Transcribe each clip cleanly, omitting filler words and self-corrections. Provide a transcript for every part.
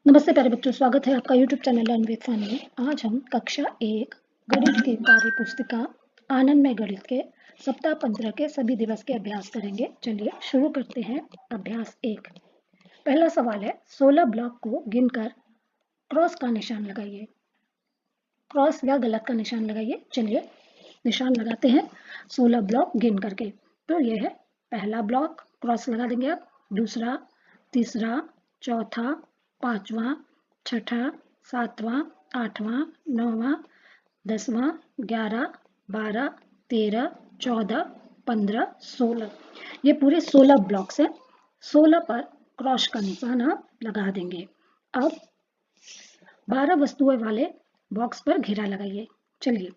नमस्ते प्यारे बच्चों, स्वागत है आपका YouTube channel learn with fun में। आज हम कक्षा 1 गणित की कार्य पुस्तिका आनंदमय गणित के सप्ताह 15 के सभी दिवस के अभ्यास करेंगे। चलिए शुरू करते हैं। अभ्यास 1। पहला सवाल है, 16 ब्लॉक को गिनकर क्रॉस का निशान लगाइए। क्रॉस या गलत का निशान लगाइए। चलिए निशान लगाते हैं 16 ब्लॉक गिन करके। तो ये है पहला ब्लॉक, क्रॉस लगा देंगे आप। दूसरा, तीसरा, चौथा, पांचवा, छठा, सातवां, आठवां, नौवां, 10वां, 11, 12, 13, 14, 15, 16। ये पूरे 16 ब्लॉक्स हैं। 16 पर क्रॉस का निशान आप लगा देंगे। अब 12 वस्तुएं वाले बॉक्स पर घेरा लगाइए। चलिए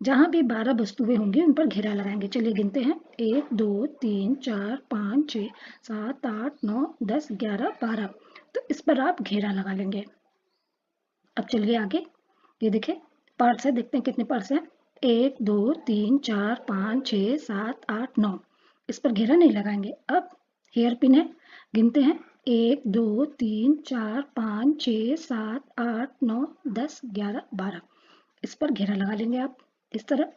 जहां भी 12 वस्तुएं होंगी उन पर घेरा लगाएंगे। चलिए गिनते हैं, 1, 2, 3, 4, 5, 6, 7, 8, 9, 10, 11, 12। तो इस पर आप घेरा लगा लेंगे। अब चलिए आगे, ये देखिए पार्ट्स है, देखते हैं कितने पार्ट्स हैं। 1, 2, 3, 4, 5, 6, 7, 8, 9। इस पर घेरा नहीं लगाएंगे। अब हेयर पिन है, गिनते हैं, 1, 2, 3, 4, 5, 6, 7, 8, 9, 10, 11, 12। इस पर घेरा लगा लेंगे आप इस तरह।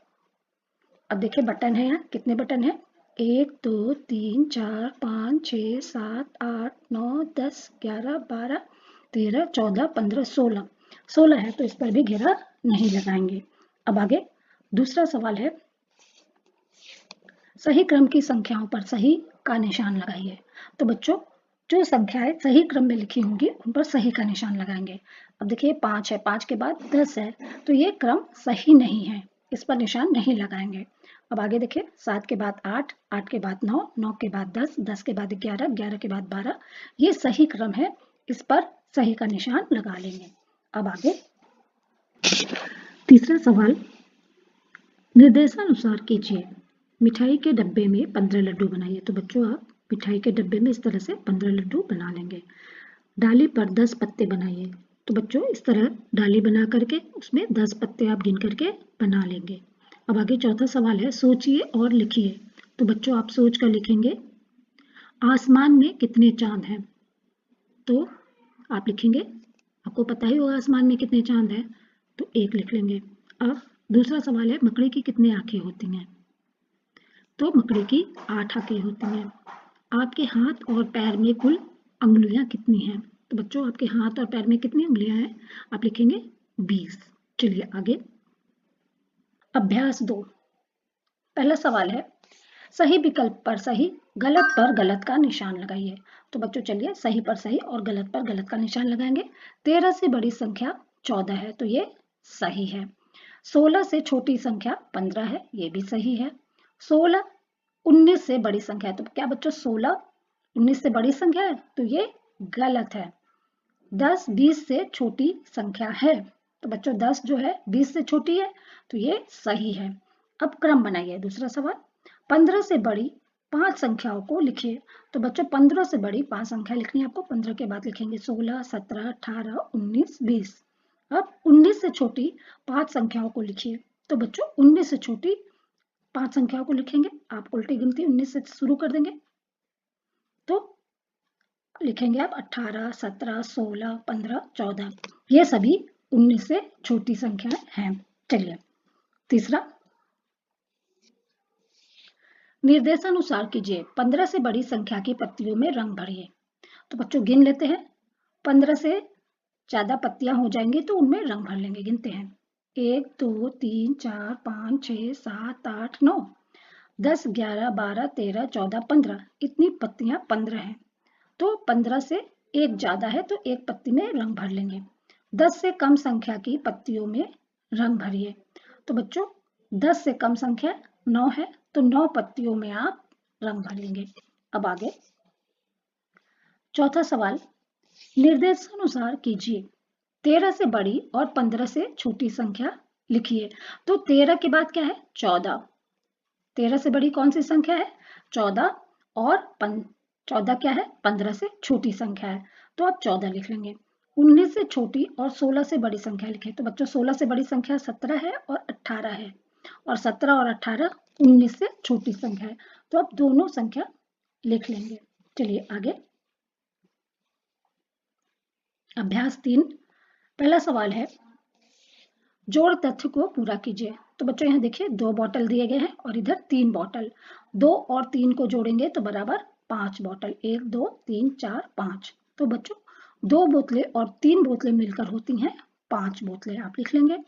अब देखिए बटन है, यहाँ कितने बटन है, 1, 2, 3, 4, 5, 6, 7, 8, 9, 10, 11, 12, 13, 14, 15, 16। 16 है तो इस पर भी घेरा नहीं लगाएंगे। अब आगे दूसरा सवाल है, सही क्रम की संख्याओं पर सही का निशान लगाइए। तो बच्चों जो संख्याएं सही क्रम में लिखी होंगी उन पर सही का निशान लगाएंगे। अब देखिए 5 है, 5 के बाद 10 है, तो ये क्रम सही नहीं है, इस पर निशान नहीं लगाएंगे। अब आगे देखिए 7 के बाद 8, 8 के बाद 9, 9 के बाद 10, 10 के बाद 11, 11 के बाद 12। ये सही क्रम है, इस पर सही का निशान लगा लेंगे। अब आगे तीसरा सवाल, निर्देशानुसार कीजिए। मिठाई के डब्बे में 15 लड्डू बनाइए। तो बच्चों आप मिठाई के डब्बे में इस तरह से 15 लड्डू बना लेंगे। डाली पर 10 पत्ते बनाइए। तो बच्चों इस तरह डाली बना करके उसमें 10 पत्ते आप गिन करके बना लेंगे। अब आगे चौथा सवाल है, सोचिए और लिखिए। तो बच्चों आप सोच कर लिखेंगे, आसमान में कितने चांद हैं। तो आप लिखेंगे, आपको पता ही होगा आसमान में कितने चांद हैं, तो 1 लिख लेंगे। अब दूसरा सवाल है, मकड़ी की कितनी आंखें होती हैं। तो मकड़ी की 8 आंखें होती हैं। आपके हाथ और पैर में कुल अंगुलियां कितनी हैं। तो बच्चों आपके हाथ और पैर में कितनी उंगलियां हैं, आप लिखेंगे 20। चलिए आगे अभ्यास 2। पहला सवाल है, सही विकल्प पर सही, गलत पर गलत का निशान लगाइए। तो बच्चों चलिए सही पर सही और गलत पर गलत का निशान लगाएंगे। 13 से बड़ी संख्या 14 है, तो ये सही है। 16 से छोटी संख्या 15 है, ये भी सही है। 16 19 से बड़ी संख्या है, तो क्या बच्चों 16 19 से बड़ी संख्या है, तो ये गलत है। 10 20 से छोटी संख्या है, तो बच्चों 10 जो है 20 से छोटी है, तो ये सही है। अब क्रम बनाइए। दूसरा सवाल, 15 से बड़ी 5 संख्याओं को लिखिए। तो बच्चों 15 से बड़ी 5 संख्या लिखनी है आपको। 15 के बाद लिखेंगे 16, 17, 18, 19, 20। अब 19 से छोटी 5 संख्याओं को लिखिए। तो बच्चों 19 से छोटी 5 संख्याओं को लिखेंगे। आप उल्टी गिनती 19 से शुरू कर देंगे, तो लिखेंगे आप 18, 17, 16, 15, 14। ये सभी 19 से छोटी संख्याएं हैं। चलिए तीसरा, निर्देशानुसार कीजिए। 15 से बड़ी संख्या की पत्तियों में रंग भरिए। तो बच्चों गिन लेते हैं, 15 से ज्यादा पत्तियां हो जाएंगी तो उनमें रंग भर लेंगे। गिनते हैं, 1, 2, 3, 4, 5, 6, 7, 8, 9, 10, 11, 12, 13, 14, 15। इतनी पत्तियां 15 हैं, तो 15 से एक ज्यादा है तो एक पत्ती में रंग भर लेंगे। 10 से कम संख्या की पत्तियों में रंग भरिए। तो बच्चों 10 से कम संख्या 9 है, तो 9 पत्तियों में आप रंग भर लेंगे। अब आगे चौथा सवाल, निर्देशानुसार कीजिए। 13 से बड़ी और 15 से छोटी संख्या लिखिए। तो 13 के बाद क्या है, 14। 13 से बड़ी कौन सी संख्या है, 14। और 14 क्या है, 15 से छोटी संख्या है, तो आप 14 लिख लेंगे। 19 से छोटी और 16 से बड़ी संख्या लिखें। तो बच्चों 16 से बड़ी संख्या 17 है और 18 है, और 17 और 18 19 से छोटी संख्या है, तो आप दोनों संख्या लिख लेंगे। चलिए आगे अभ्यास 3 पहला सवाल है, जोड़ तथ्य को पूरा कीजिए। तो बच्चों यहाँ देखिए 2 बॉटल दिए गए हैं और इधर 3 बॉटल, 2 और 3 को जोड़ेंगे तो बराबर 5 बॉटल, 1 2 3 4 5। तो बच्चों 2 बोतलें और 3 बोतलें मिलकर होती हैं 5 बोतलें, आप लिख लेंगे।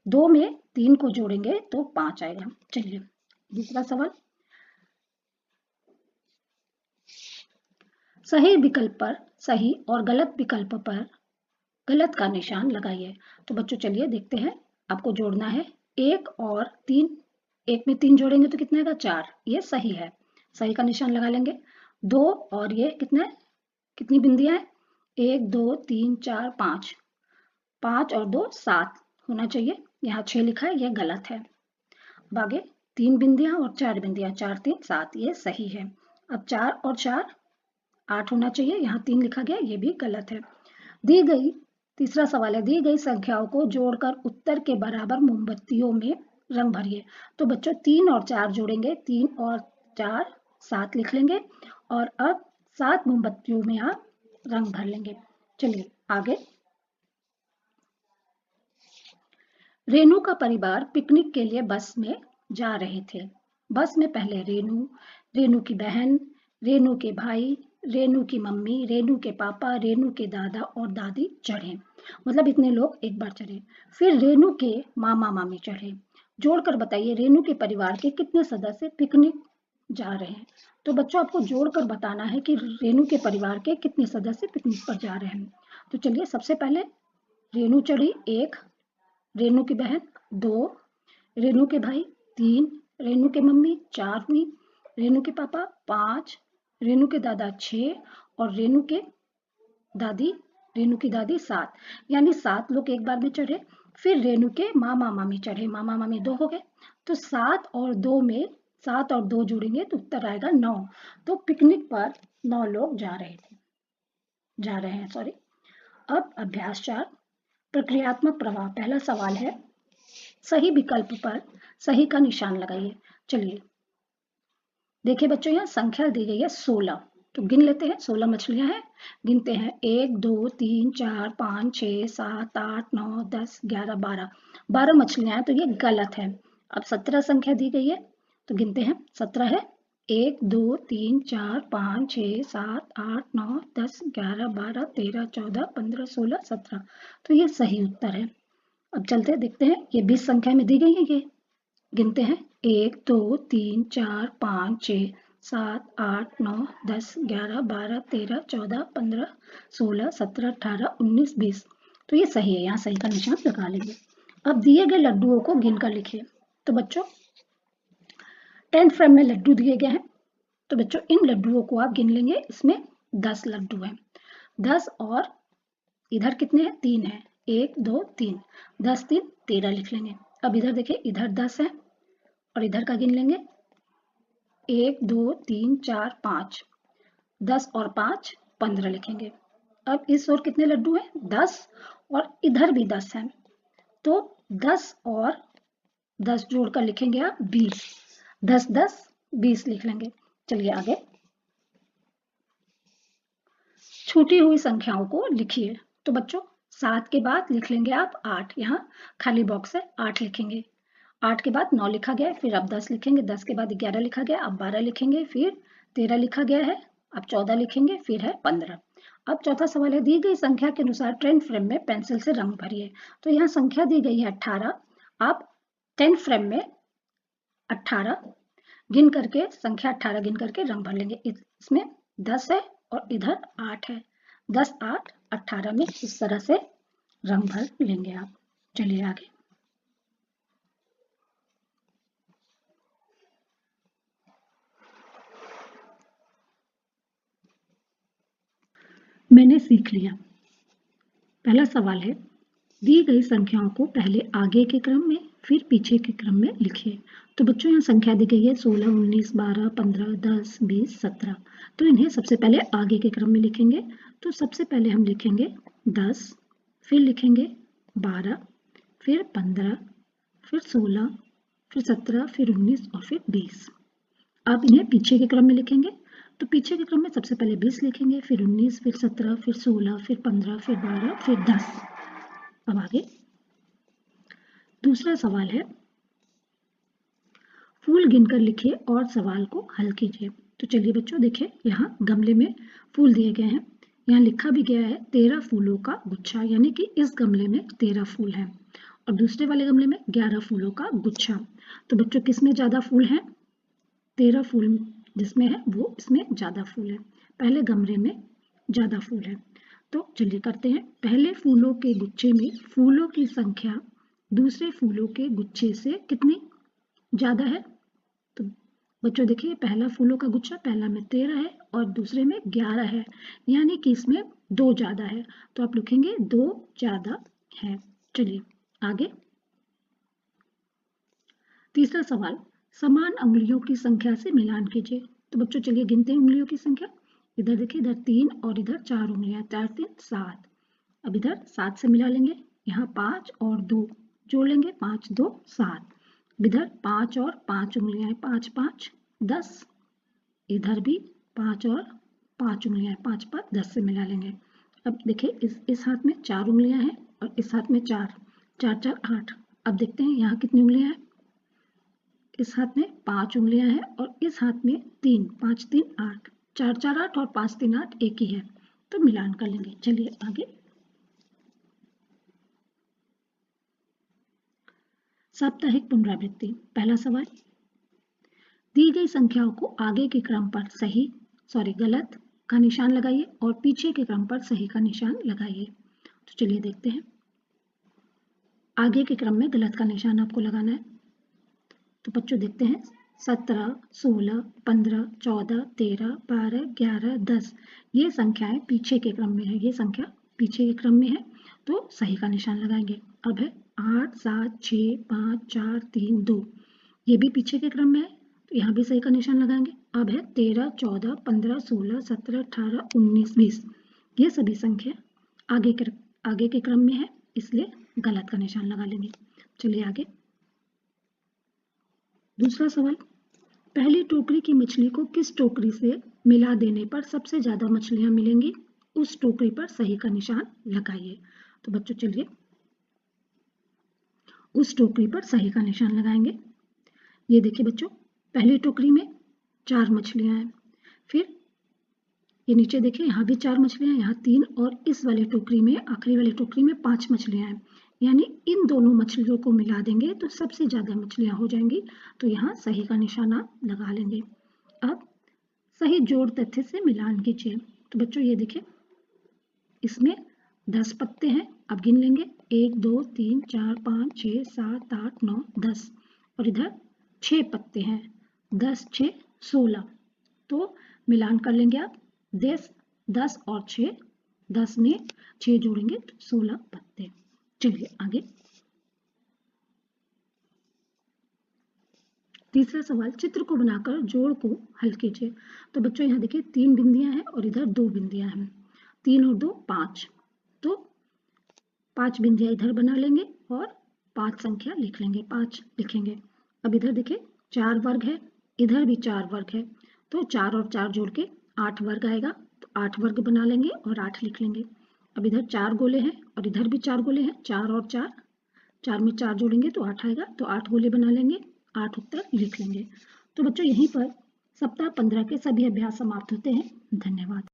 2 में 3 को जोड़ेंगे तो 5 आएगा। चलिए दूसरा सवाल, सही विकल्प पर सही और गलत विकल्प पर गलत का निशान लगाइए। तो बच्चों चलिए देखते हैं, आपको जोड़ना है 1 और 3, 1 में 3 जोड़ेंगे तो कितना आएगा 4, ये सही है, सही का निशान लगा लेंगे। 2 और ये कितना है, कितनी बिंदियां हैं, 1 2 3 4 5, 5 और 2 7 होना चाहिए, यहाँ 6 लिखा है, ये गलत है। अब आगे 3 बिंदियां और 4 बिंदियां, 4 3 7, ये सही है। अब 4 और 4 8 होना चाहिए, यहाँ 3 लिखा गया, ये भी गलत है। दी गई तीसरा सवाल है, दी गई संख्याओं को जोड़कर उत्तर के बराबर मोमबत्तियों में रंग भरिए। तो बच्चों 3 और 4 जोड़ेंगे, 3 और 4 7 लिख लेंगे और अब 7 मोमबत्तियों में आप रंग भर लेंगे। चलिए आगे, रेनू का परिवार पिकनिक के लिए बस में जा रहे थे। बस में पहले रेनू, रेनू की बहन, रेनू के भाई, रेनू की मम्मी, रेनू के पापा, रेनू के दादा और दादी चढ़े, मतलब इतने लोग एक बार चढ़े। फिर रेनू के मामा मामी चढ़े। जोड़कर बताइए रेनू के परिवार के कितने सदस्य पिकनिक जा रहे हैं। तो बच्चों आपको जोड़कर बताना है कि रेनू के परिवार के कितने सदस्य पिकनिक पर जा रहे हैं। तो चलिए सबसे पहले रेनू चढ़ी 1, रेनू की बहन 2, रेनू के भाई 3, रेनू के मम्मी 4 हुई, रेनू के पापा 5, रेनू के दादा 6 और रेनू की दादी 7, यानी 7 लोग एक बार में चढ़े। फिर रेनू के मामा मामी चढ़े, मामा मामी 2 हो गए। तो 7 और 2 में 7 और 2 जोड़ेंगे तो उत्तर आएगा 9। तो पिकनिक पर 9 लोग जा रहे हैं सॉरी। अब अभ्यास 4 प्रक्रियात्मक प्रवाह, पहला सवाल है, सही विकल्प पर सही का निशान लगाइए। चलिए देखिए बच्चों, यहाँ संख्या दी गई है 16, तो गिन लेते हैं। 16 मछलियां हैं, गिनते हैं 1 2 3 4 5 6 7 8 9 10 11 12, 12 मछलियां हैं, तो ये गलत है। अब 17 संख्या दी गई है, तो गिनते हैं। 17 है 1 2 3 4 5 6 7 8 9 10 11 12 13 14 15 16 17, तो ये सही उत्तर है। अब चलते देखते हैं, ये 20 संख्या में दी गई है, ये गिनते हैं 1 2 3 4 5 6 7 8 9 10 11 12 13 14 15 16 17 18 19 20, तो ये सही है, यहाँ सही का निशान लगा लेंगे। अब दिए गए लड्डुओं को गिनकर लिखिए। तो बच्चों 10 फ्रेम में लड्डू दिए गए हैं, तो बच्चों इन लड्डुओं को आप गिन लेंगे, इसमें 10 लड्डू हैं। 10 और इधर कितने हैं, 3 है, 1 2 3, 10 3 13 लिख लेंगे। अब इधर देखिए, इधर 10 है और इधर का गिन लेंगे, 1 2 3 4 5, 10 और 5 15 लिखेंगे। अब इस ओर कितने लड्डू हैं, 10 और इधर भी 10 हैं, तो 10 और 10 जोड़कर लिखेंगे आप 20, 10 10 20 लिख लेंगे। चलिए आगे, छूटी हुई संख्याओं को लिखिए। तो बच्चों 7 के बाद लिख लेंगे आप 8, यहाँ खाली बॉक्स है, 8 लिखेंगे। 8 के बाद 9 लिखा गया है, फिर अब 10 लिखेंगे, 10 के बाद 11 लिखा गया, अब 12 लिखेंगे, फिर 13 लिखा गया है, अब 14 लिखेंगे, फिर है 15। अब चौथा सवाल है, दी गई संख्या के अनुसार ट्रेंड फ्रेम में पेंसिल से रंग भरिए। तो यहाँ संख्या दी गई है 18, आप 10 फ्रेम में 18 गिन करके, संख्या 18 गिन करके रंग भर लेंगे। इसमें 10 है और इधर 8 है, 10 8 18 में इस तरह से रंग भर लेंगे आप। चलिए आगे, मैंने सीख लिया। पहला सवाल है, दी गई संख्याओं को पहले आगे के क्रम में फिर पीछे के क्रम में लिखिए। तो बच्चों यहाँ संख्या दी गई है 16 19 12 15 10 20 17, तो इन्हें सबसे पहले आगे के क्रम में लिखेंगे। तो सबसे पहले हम लिखेंगे 10, फिर लिखेंगे 12, फिर 15, फिर 16, फिर 17, फिर 19 और फिर 20। अब इन्हें पीछे के क्रम में लिखेंगे। तो पीछे के क्रम में सबसे पहले 20 लिखेंगे, फिर 19, फिर 17, फिर 16, फिर 15, फिर 12, फिर 10। अब आगे दूसरा सवाल है, फूल गिनकर लिखिए और सवाल को हल कीजिए। तो चलिए बच्चों देखिए, यहाँ गमले में फूल दिए गए हैं, यहाँ लिखा भी गया है 13 फूलों का गुच्छा, यानी कि इस गमले में 13 फूल हैं और दूसरे वाले गमले में 11 फूलों का गुच्छा। तो बच्चों किसमें ज्यादा फूल हैं? 13 फूल जिसमें है वो इसमें ज्यादा फूल है, पहले गमले में ज्यादा फूल है। तो चलिए करते हैं, पहले फूलों के गुच्छे में फूलों की संख्या दूसरे फूलों के गुच्छे से कितनी ज्यादा है? तो बच्चों देखिए, पहला फूलों का गुच्छा पहला में 13 है और दूसरे में 11 है, यानी कि इसमें 2 ज्यादा है, तो आप लिखेंगे 2 ज्यादा है। चलिए आगे तीसरा सवाल, समान अंगुलियों की संख्या से मिलान कीजिए। तो बच्चों चलिए गिनते हैं उंगलियों की संख्या। इधर देखिए, इधर 3 और इधर 4 उंगलियां, 4 3 7। अब इधर 7 से मिला लेंगे, यहाँ 5 और 2 जोड़ लेंगे, 5 2 7। इधर 5 और 5 उंगलियां, 5 5 10। इधर भी 5 और 5 उंगलियां, 5 5 10 से मिला लेंगे। अब देखिए, इस हाथ में 4 उंगलियां हैं और इस हाथ में 4 4 4 8। अब देखते हैं यहाँ कितनी उंगलियां हैं। इस हाथ में 5 उंगलियां हैं और इस हाथ में 3, 5 3 8, 4 4 8 और 5 3 8 एक ही है, तो मिलान कर लेंगे। चलिए आगे साप्ताहिक पुनरावृत्ति। पहला सवाल, दी गई संख्याओं को आगे के क्रम पर गलत का निशान लगाइए और पीछे के क्रम पर सही का निशान लगाइए। तो चलिए देखते हैं, आगे के क्रम में गलत का निशान आपको लगाना है। तो बच्चों देखते हैं, 17 16 15 14 13 12 11 10 ये संख्याएं पीछे के क्रम में है, ये संख्या पीछे के क्रम में है, तो सही का निशान लगाएंगे। अब है 8 7 6 5 4 3 2, ये भी पीछे के क्रम में है, तो यहाँ भी सही का निशान लगाएंगे। अब है 13 14 15 16 17 18 19 20, ये सभी संख्या आगे के क्रम में है, इसलिए गलत का निशान लगा लेंगे। चलिए आगे दूसरा सवाल, पहली टोकरी की मछली को किस टोकरी से मिला देने पर सबसे ज्यादा मछलियां मिलेंगी, उस टोकरी पर सही का निशान लगाइए। तो बच्चों चलिए उस टोकरी पर सही का निशान लगाएंगे। ये देखिए बच्चों, पहली टोकरी में 4 मछलियां हैं, फिर ये नीचे देखिए, यहाँ भी 4 मछलियां, यहाँ 3 और इस वाली टोकरी में, आखिरी वाली टोकरी में 5 मछलियां हैं, यानी इन दोनों मछलियों को मिला देंगे तो सबसे ज्यादा मछलियां हो जाएंगी, तो यहाँ सही का निशान आप लगा लेंगे। अब सही जोड़ तथ्य से मिलान कीजिए। तो बच्चों ये देखिए, इसमें 10 पत्ते हैं, अब गिन लेंगे 1 2 3 4 5 6 7 8 9 10 और इधर 6 पत्ते हैं, 10 6 16, तो मिलान कर लेंगे आप 10 और 6, 10 में 6 जोड़ेंगे तो 16 पत्ते। चलिए आगे तीसरा सवाल, चित्र को बनाकर जोड़ को हल कीजिए। तो बच्चों यहाँ देखिए 3 बिंदियां हैं और इधर 2 बिंदियां हैं, 3 और 2 5, तो 5 बिंदियां इधर बना लेंगे और 5 संख्या लिख लेंगे, 5 लिखेंगे। अब इधर देखिए 4 वर्ग है, इधर भी 4 वर्ग है, तो 4 और 4 जोड़ के 8 वर्ग आएगा, तो 8 वर्ग बना लेंगे और 8 लिख लेंगे। अब इधर 4 गोले हैं और इधर भी 4 गोले हैं, 4 और 4, 4 में 4 जोड़ेंगे तो 8 आएगा, तो 8 गोले बना लेंगे, 8 उत्तर लिख लेंगे। तो बच्चों यहीं पर सप्ताह 15 के सभी अभ्यास समाप्त होते हैं। धन्यवाद।